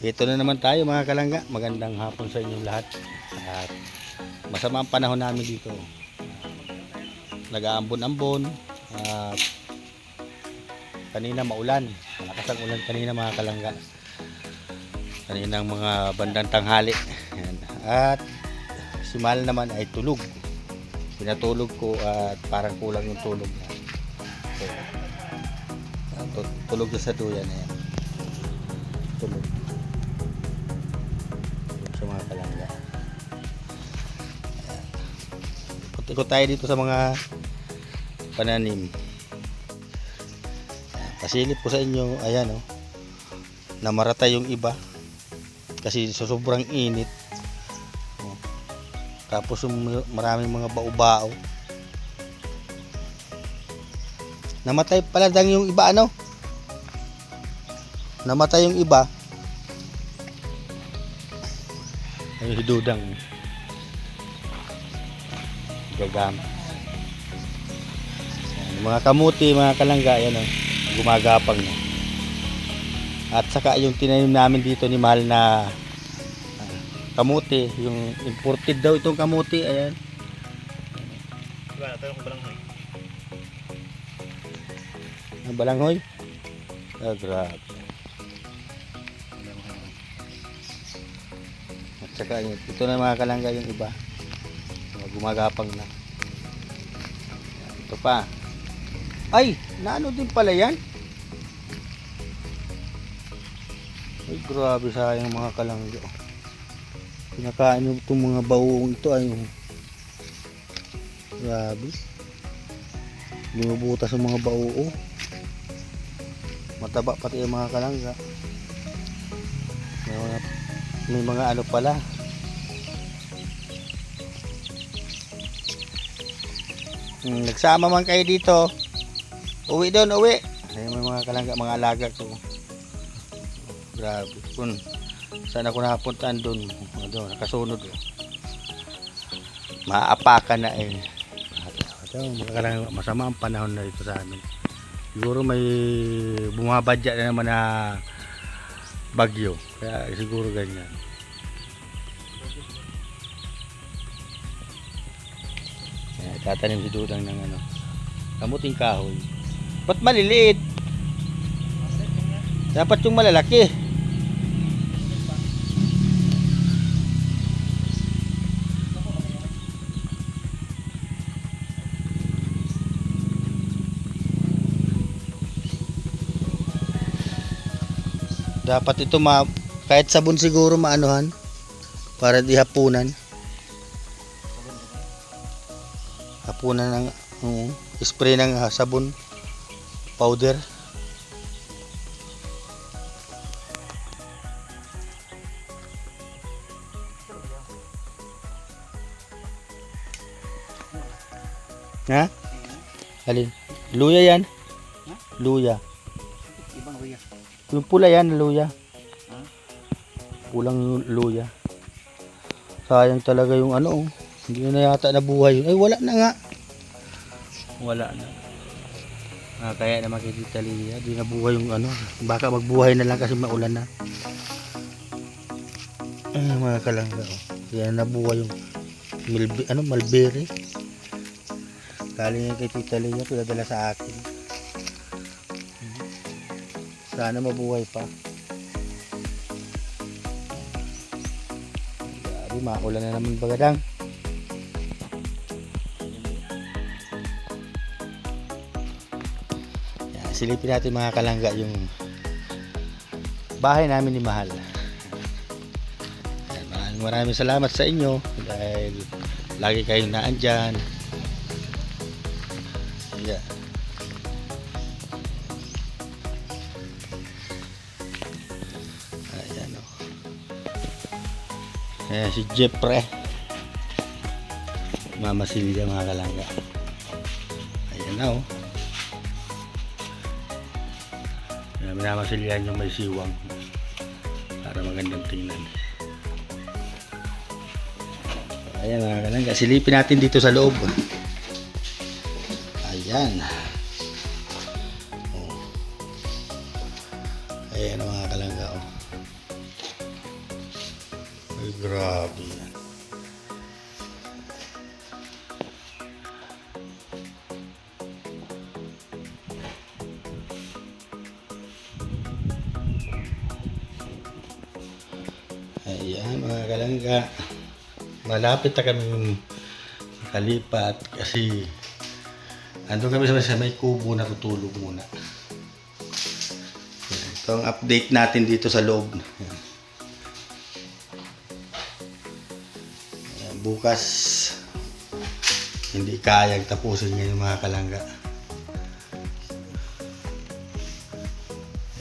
Dito na naman tayo mga kalangga. Magandang hapon sa inyong lahat. At masama ang panahon namin dito. Nag-aambon-ambon. At kanina maulan. Malakas ang ulan kanina mga kalangga. Kaninang mga bandang tanghali. Ayan. At si Mahal naman ay tulog. Pinatulog ko at parang kulang yung tulog niya. So, tulog na sa duyan. Ayan. Tulog sa mga kalangga. Ikot tayo dito sa mga pananim. Pasilip ko sa inyo, ayan oh, namaratay yung iba kasi sa sobrang init. Tapos yung maraming mga bao-bao, namatay pala dang yung iba, ano, namatay yung iba. Ay, hidudang gagam. Mga kamuti, mga kalangga, yan oh, gumagapang na. At saka yung tinanim namin dito ni Mahal na kamuti, yung imported daw itong kamuti, ayan. Wala, tayo ng balanghoy. Ang balanghoy? Ah, grabe. At saka yun, ito na mga kalangga yung iba. Gumagapang na. Ito pa. Ay, naano din pala yan? Ay, grabe, sayang mga kalangga. Pinakain nyo itong mga baong ito ay grabe. Binubutas ang mga bao. Mataba pati yung mga kalangga. May mga ano pala. Nagsama man kayo dito. Uwi doon, uwi. Ay, may mga kalangga, mga alaga ko. Grabe. Kung saan ako nakapuntaan doon, nakasunod. Maapakan na eh. Masama ang panahon na dito sa amin. Siguro may bumabadya na naman na bagyo. Kaya siguro ganyan. Tatanim si Dudang ng ano, kamuting kahoy. Ba't maliliit? Dapat yung malalaki. Dapat ito kahit sabon siguro maanuhan para di hapunan. Hapunan ng spray ng sabon powder. Ha? Alin? Luya yan? Luya. Ibang luya. Yung pula yan, luya. Pulang luya. Sayang talaga yung ano, hindi na yata nabuhay yun. Ay, wala na nga. Wala na. Kaya naman kay Tita Lia, di nabuhay yung ano. Baka magbuhay na lang kasi maulan na. Ay, mga kalangga. Oh. Kaya nabuhay yung mulberry. Galing kay Tita Lia, pinadala sa akin. Sana mabuhay pa. Grabe, maulan na naman bagadang. Silipin natin mga kalangga yung bahay namin ni Mahal. Maraming salamat sa inyo dahil lagi kayong naandyan. Yeah. Ayan o. Ayan si Jeffrey. Mama Silvia mga kalangga. Ayan na o. Minamasilyan yung may siwang para magandang tingnan. Ayan mga kalangga, silipin natin dito sa loob. Ayan. Ayan mga kalangga. Grabe yan. Ayan mga kalangga. Malapit na kami makalipat kasi andun kami sa may kubo na tutulog muna. Ayan, ito ang update natin dito sa loob. Ayan, bukas hindi kayang tapusin ngayon mga kalangga.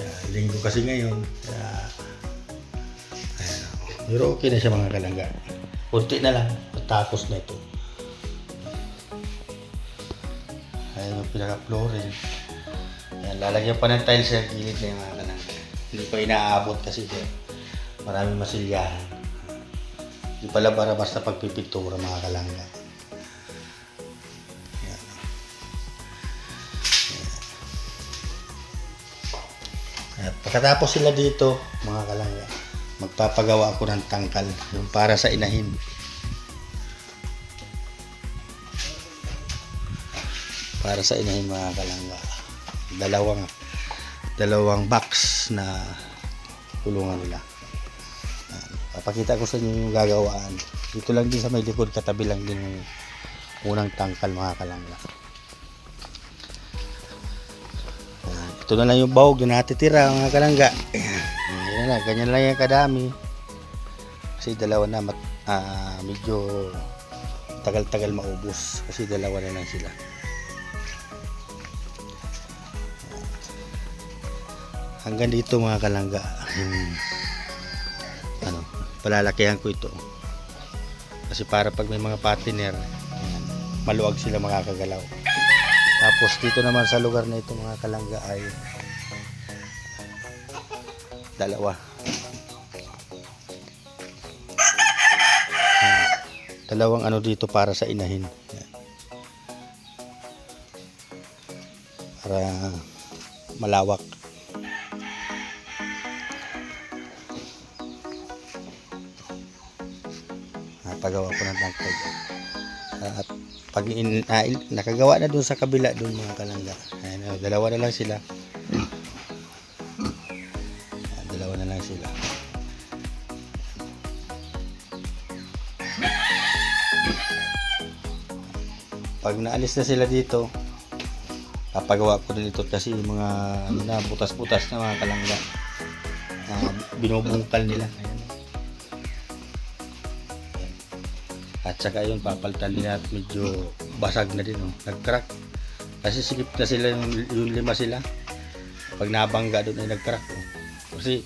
Ayan, linggo kasi ngayon. Kaya, ayan, pero okay na siya mga kalangga. Kunti na lang, matapos na ito. Ayan yung pinaka-flooring. Ayan, lalagyan pa ng tiles sa gilid na yung mga kalangga. Hindi pa inaabot kasi maraming masilyahan. Hindi pala para basta pagpipintura mga kalangga. Ayan. At pagkatapos sila dito mga kalangga, magpapagawa ako ng tangkal yung para sa inahin. Para sa inahin mga kalangga. Dalawang box na kulungan nila. Papakita ko sa inyo yung gagawaan. Dito lang din sa may likod, katabi lang din yung unang tangkal mga kalangga. Ito na lang yung bahog yung natitira mga kalangga. Yan na, ganyan lang yung kadami. Kasi dalawa na medyo tagal-tagal maubos. Kasi dalawa na lang sila. Hanggang dito mga kalangga. Palalakihan ko ito. Kasi para pag may mga partner, maluwag sila makakagalaw. Tapos dito naman sa lugar na ito mga kalangga ay dalawa. Dalawang ano dito para sa inahin. Para malawak. Pagawa ko ng tangkal. At pag nakagawa na dun sa kabila dun mga kalangga. Ayan, dalawa na lang sila. Dalawa na lang sila. Pag naalis na sila dito, papagawa ko din ito kasi mga butas-butas na mga kalangga. Binubungkal nila. Ayan. At saka yun, papalitan nila at medyo basag na din. Nag-crack. Kasi sikip na sila yung lima sila. Pag nabangga doon ay nag-crack. Kasi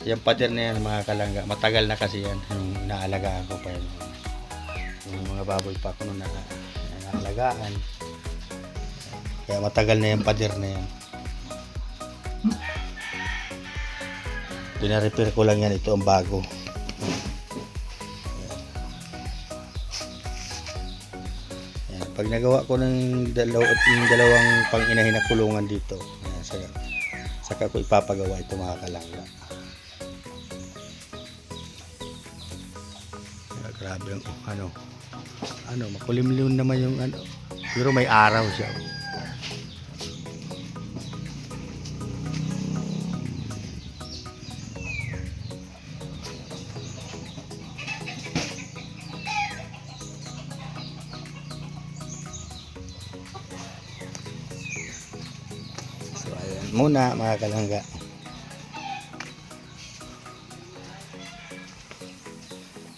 yung pattern na yan mga kalangga, matagal na kasi yan. Yung naalagaan ko pa yan. Yung mga baboy pa ko nung naalagaan. Kaya matagal na yung pattern na yan. Pina-repair ko lang yan. Ito ang bago. Pag nagawa ko ng dalawang pang-inahin na kulungan dito, saka ko ipapagawa ito mga kalangga. Grabe ang makulimlim naman yung pero may araw siya. Muna mga kalangga.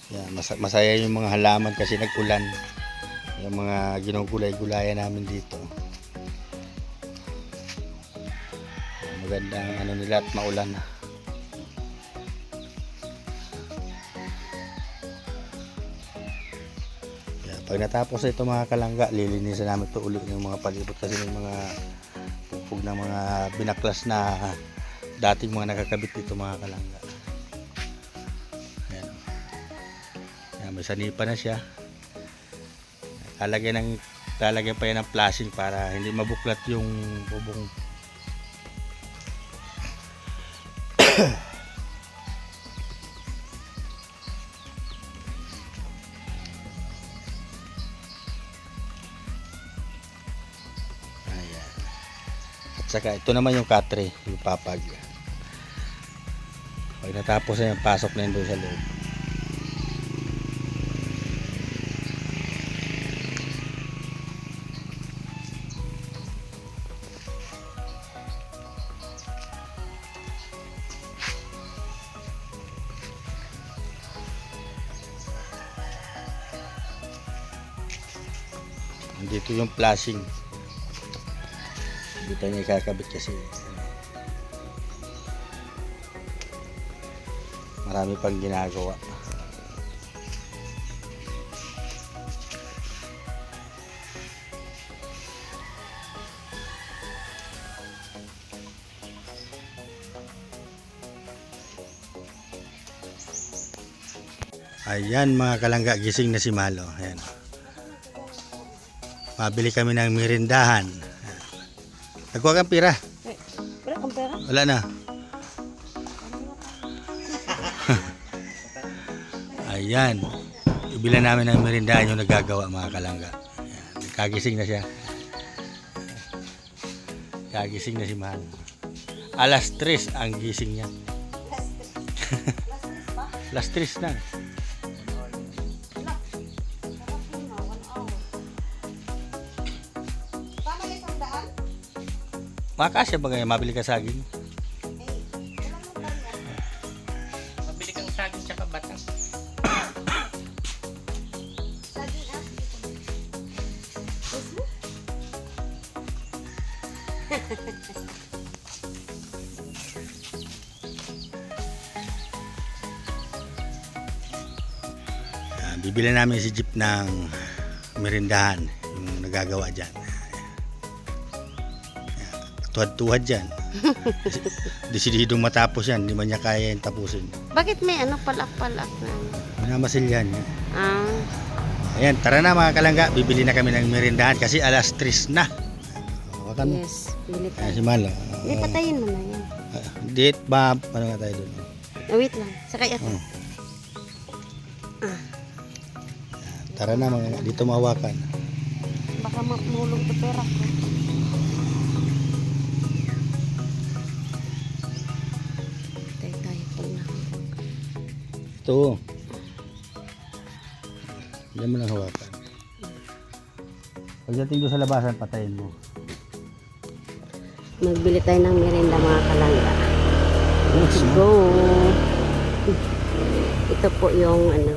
Yan, masaya yung mga halaman kasi nag-ulan. Yung mga ginugulay-gulayan namin dito. Magandang nila at maulan na. Yan, pag natapos ito mga kalangga, lilinisan namin ito ulit ng mga palibot kasi may mga pupog ng mga binaklas na dating mga nakakabit dito mga kalangga. Ayan. Ayan, may sanipa na siya. Lalagyan pa yan ng flashing para hindi mabuklat yung bubong. At saka ito naman yung katre, yung papag. Pag natapos na yung pasok na yun doon sa loob. Dito yung flashing. Dito niya ikakabit kasi marami pang ginagawa. Ayan mga kalangga, gising na si Malo. Ayan. Mabili kami ng merindahan. Nagkuha kang pira? Wala kang pera? Wala na. Ayan. Ibilan namin ng merindahan yung nagagawa mga kalangga. Ayan. Nagkagising na siya. Kagising na si Mahal. Alas 3 ang gising niya. Alas 3 na. Makasya ba ngayon? Mabili ka saging? Mabili kang saging tsaka batang. Bibili namin si Jeep ng merindahan yung nagagawa dyan. Tuhad-tuhad dyan. Desididong matapos yan. Hindi man niya kaya yung tapusin. Bakit may ano palak-palak na? Minamasil yan. Ah, Ayan, tara na mga kalangga. Bibili na kami ng merindahan kasi alas 3 na. Hawakan mo. yes. Bili Ayan tayo. si Malo. Hindi, patayin mo na yan. Date ba? Ano nga tayo doon? Oh, wait lang. Sakay ako. Tara na mga dito mahawakan. Baka mahulog to pera ko. Tayo pag nahulog. Ito. Diyan mo lang hawakan. Pagdating doon sa labasan, patayin mo. Magbili tayo ng merienda mga kalangga. Let's go. Ito po yung ano.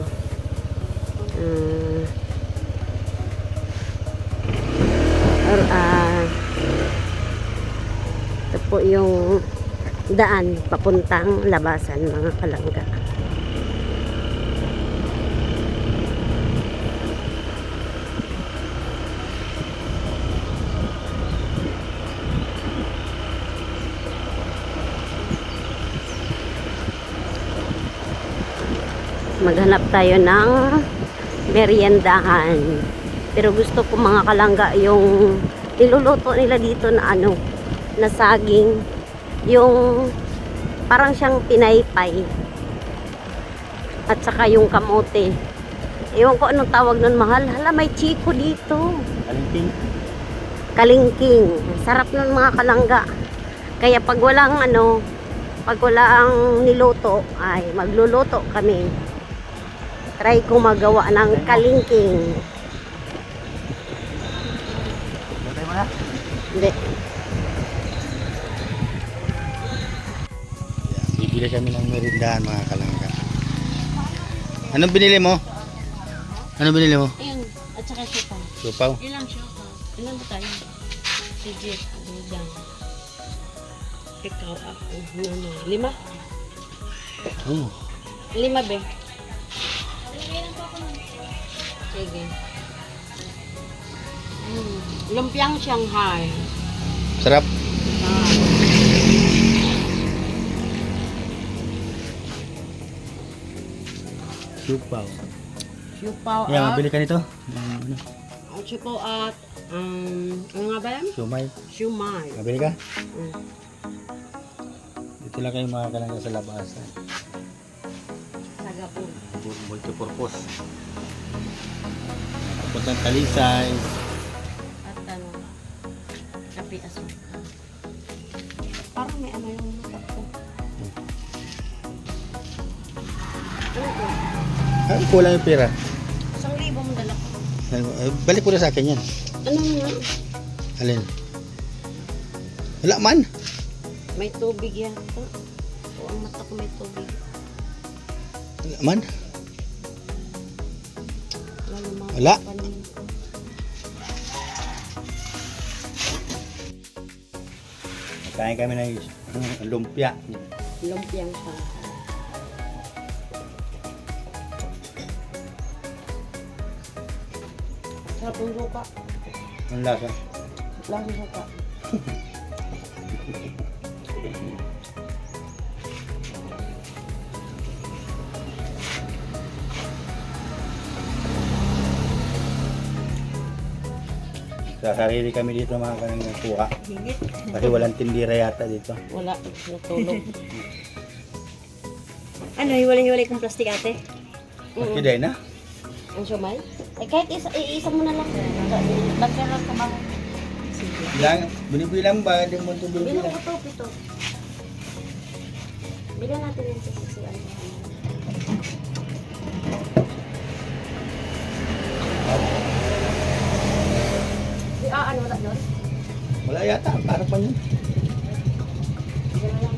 Ito po yung daan papuntang labasan mga kalangga. Maghanap tayo ng meriendahan. Pero gusto ko mga kalangga yung niluluto nila dito na ano, na saging, yung parang siyang pinaypay. At saka yung kamote. Ewan ko anong tawag nun, Mahal. Hala, may chiko dito. Kalingking. Kalingking. Sarap nun mga kalangga. Kaya pag walang ano, pag walang niluto, ay magluluto kami. Try kong magawa ng kalingking. Patay mo na. Hindi. Bibili kami ng merindahan mga kalangga. Anong binili mo? Anong binili mo? Ayun. At saka sipa. Supaw? Ilang sipa? Ilan ba tayo? Si Jet. Ano dyan? Ikaw ako. Ano? 5? Oo. 5 be. Sige. Lumpiang Shanghai. Sarap. Supaw. Siupaw Yan, at mabili ka nito? Ano? siupaw at ano nga ba yan? Siumay. Siumay. Mabili ka? Mm. Dito lang kayo mga kalangga sa labas. Taga po. Multipurpose. Papuntang Talisay. At ano? Kape asukal. may ano yung mata ko. Ano to? Ay, kulang yung pera. 1,000 mo dala ko. Balik ko na sa akin yan. Ano naman? Alin? Wala man. May tubig yata. O, ang mata ko may tubig. Wala man. Wala. Wala. Kain kami ng lumpia. Lumpiang pa. Sarap yung suka. Ang lasa. Lasa suka. Sa sarili kami dito mga kanang kuha. Higit. Kasi walang tindira yata dito. Wala. Natulog. Ano, hiwalay-hiwalay kong plastic ate? Okay dahil na. Ang sumay? Eh, kahit isa mo na lang. Bagay lang ka bang? Sige. Bilang, binibilang ba? Hindi mo ito Bilang binibilang. ko to, pito. Bilang natin yung sa ano. Ano, wala doon? Wala yata. Parang pa yun. Bilang lang.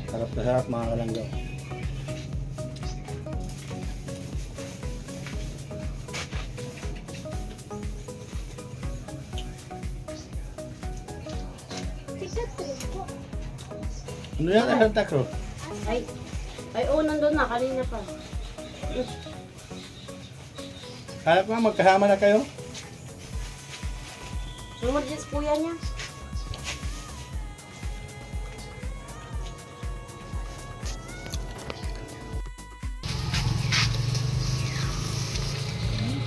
Sarap na sarap mga kalanggaw. Ano yan ang Santa Cruz? Ay, oo, nandun na. Kanina pa. Kala ko nga magkasama na kayo. Sumod dyan sa kuya niya.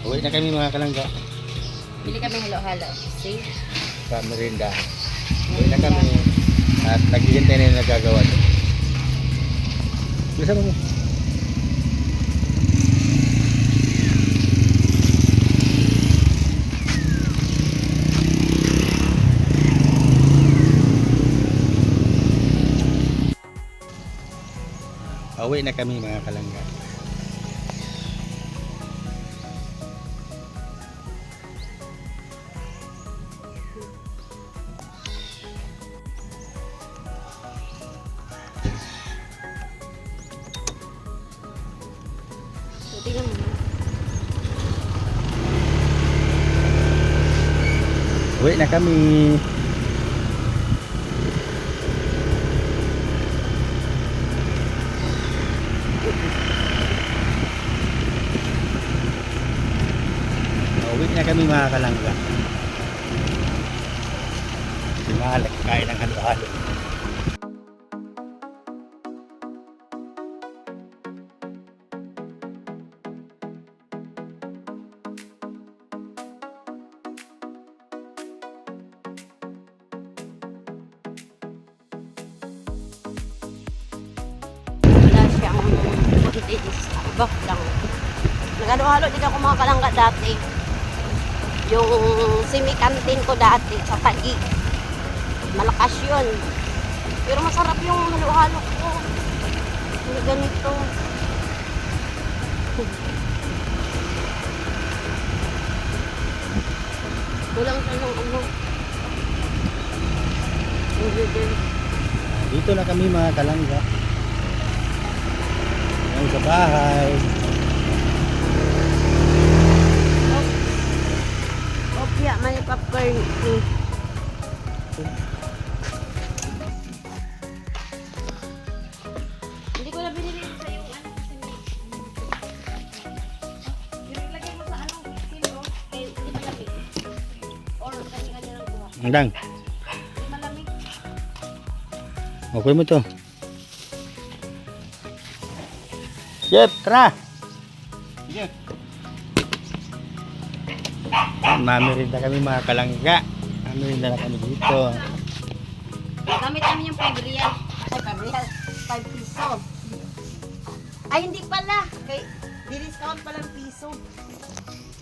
Uwi na kami mga kalangga. Bili kami halo-halo. See? Sa merinda. Uwi na kami. At naghihintay na yung nagagawa doon. Bisa mo. Uwi na kami mga kalangga. So, tingnan mo. Uwi na kami. Uwi na kami mga kalangga. Si Malek kain ng halo-halo. Wala siyang contains. Bak lang. Nagano-halo din ako mga kalangga dati. Yung semi-canteen ko dati sa Tagi. Malakas yun. Pero masarap yung halo-halo ko. Yung ganito. Kulang siya ng ano. Ingredients. Dito na kami mga kalangga. Ngayon sa bahay. Opya, may popcorn. Hindi ko na binili sa yung ano kasi yung ilagay mo sa ano, kilo, eh, hindi malamig. Or kanya-kanya lang buha. Andang. Hindi malamig. Okay mo to. Yep, tara. Sige. Mamirinda kami mga kalangga. Mamirinda na kami dito. Gamit namin yung pabrial. Ay, pabrial. 5 piso. Ay, hindi pala. Kay, di-discount pala ng piso.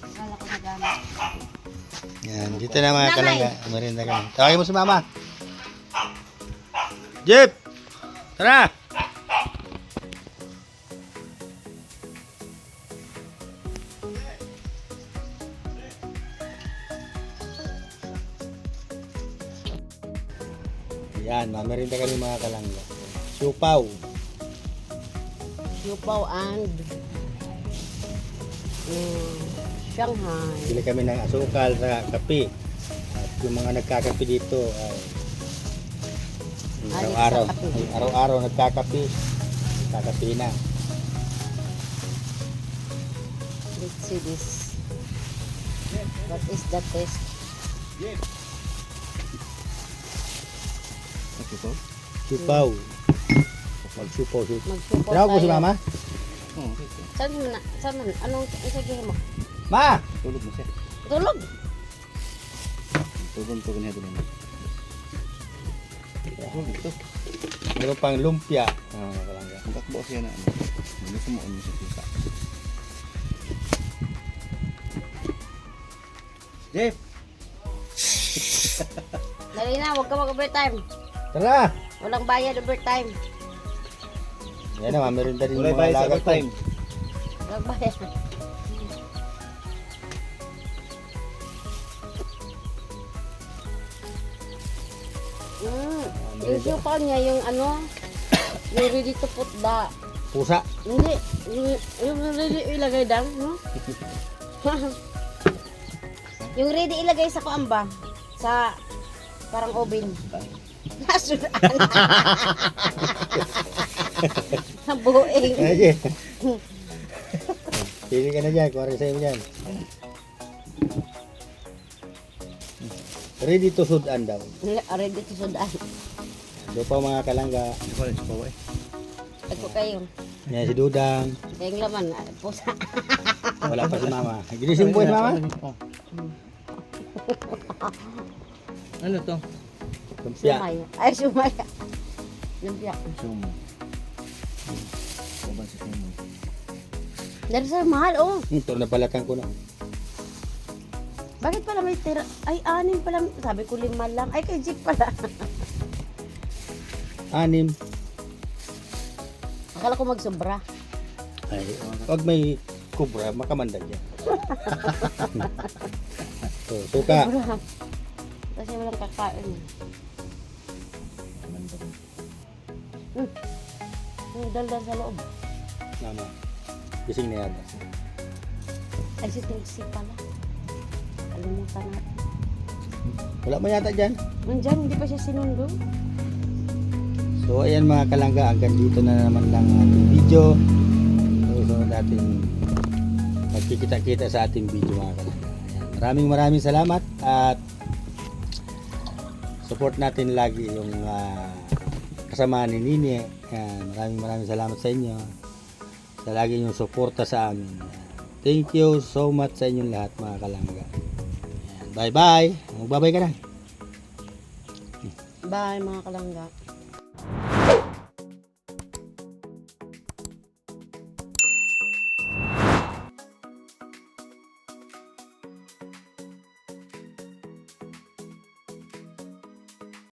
Akala ko na gamit. Yan, dito na mga Nanay. kalangga. Merinda kami. Tawagin mo si mama. Jeep! Tara! Yan, mamerinda kami mga kalangga. Siupaw. Yupaw and Shanghai. Bili kami ng asukal sa kape. At yung mga nagkakape dito ay Alis araw-araw. sa kape. Ay, araw-araw nagkakape. Nagkakape na. Let's see this. What is the taste? Siupaw. Magsiupaw. Magsupo Tinawag mo si mama? Saan mo na? Saan mo na? Anong sabihin mo? Ma! Tulog mo siya. Tulog! Tulog niya doon. Tulog ito. Meron pang lumpia. Mga kalangga. Ang takbo siya na ano. Gusto mo ano sa pisa. Jeff! Dali na, huwag ka mag-overtime. Tara! Walang bayad overtime. Yan na, mamerinda din Wala yung mga bayad sa lagat ko. overtime. Walang bayad. Yung siupaw niya, yung ano, yung ready to put the, Pusa. hindi, yung ready ilagay down, no? Yung ready ilagay sa kuamba, sa parang oven. Nasunaan. Ang buing. Ay, Jeff. Pili ka na dyan. Kuwari sa'yo dyan. Ready to sudan daw. Ready to sudan. So pa mga kalangga. Ito pala sa bawa eh. Ako kayo. Yan si Dudang. Kayong laman, pusa. Wala pa si mama. Ginising po si mama. Ano to? Lumpia. Sumay. Ay, sumay. Lumpia. Sumo. Kaban sa sumo. Dari sa mahal, oh. Ito na balatan ko na. Bakit pala may tira? Ay, 6 pala. Sabi ko 5 lang. Ay, kay Jeep pala. 6. Akala ko magsobra. Ay, pag may kubra, makamanda dyan. So, suka. Sobra. Kasi walang kakain. Yung daldal sa loob. Mama. Gising na yata. Ay, si Trixie pala. Kalimutan natin. Wala mo yata dyan. Nandyan, hindi pa siya sinundo. So ayan mga kalangga, hanggang dito na naman lang ang ating video. Susunod natin magkikita-kita sa ating video mga kalangga. Ayan. Maraming salamat at support natin lagi yung kasama ni Nini. Ayan. Maraming salamat sa inyo sa lagi yung suporta sa amin. Ayan. Thank you so much sa inyong lahat mga kalangga. Ayan. Bye bye. Magbabay ka na. Bye mga kalangga.